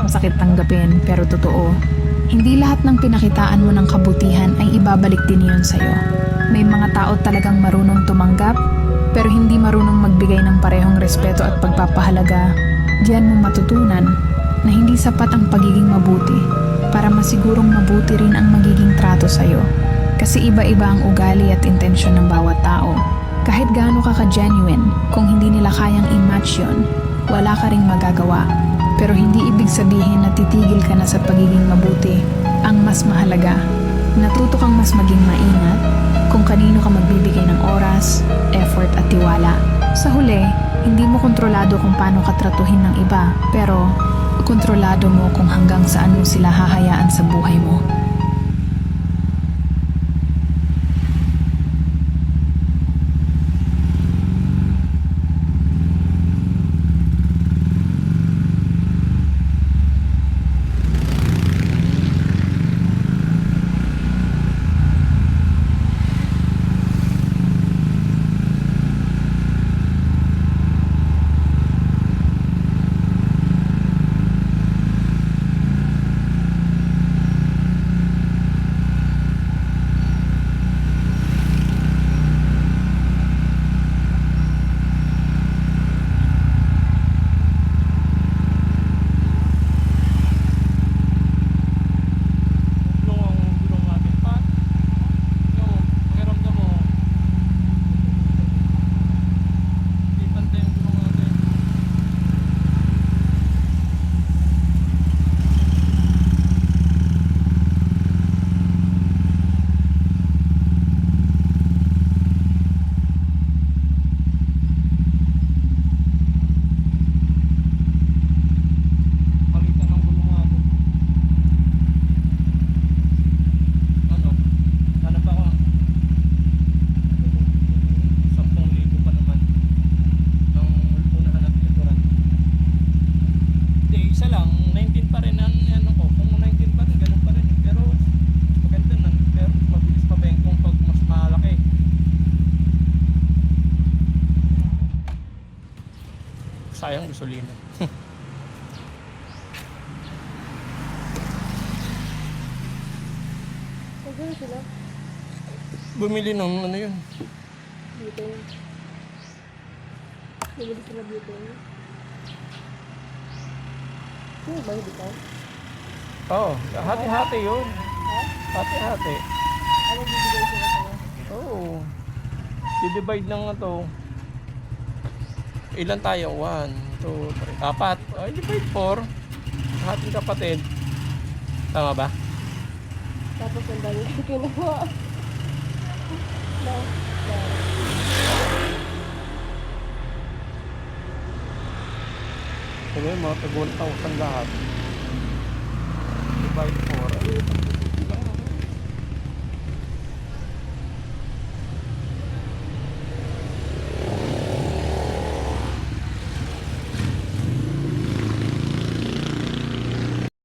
masakit tanggapin pero totoo. Hindi lahat ng pinakitaan mo ng kabutihan ay ibabalik din iyon sa'yo. May mga tao talagang marunong tumanggap pero hindi marunong magbigay ng parehong respeto at pagpapahalaga. Diyan mo matutunan na hindi sapat ang pagiging mabuti para masigurong mabuti rin ang magiging trato sa'yo. Kasi iba-iba ang ugali at intensyon ng bawat tao. Kahit gaano ka ka-genuine, kung hindi nila kayang i-match yun, wala ka ring magagawa. Pero hindi ibig sabihin na titigil ka na sa pagiging mabuti. Ang mas mahalaga, natuto kang mas maging maingat kung kanino ka magbibigay ng oras, effort at tiwala. Sa huli, hindi mo kontrolado kung paano ka tratuhin ng iba, pero kontrolado mo kung hanggang saan mo sila hahayaan sa buhay mo. Sayang gasolina. Magkano sila? Bumili ng ano yun. Butane. Bumili sila butane. Sino ba hindi ka? Oo, hati-hati yun. Ha? Hati-hati. Ano bibigay sila sa'yo? Oo. I-divide lang na to. Ilan tayo? 1, 2, 3, 4. Ay, divide 4. Ating kapatid. Tama ba? Tapos ang dami ko kinuha. No? No. Sabi mo, tag 1,000 lahat. Divide 4.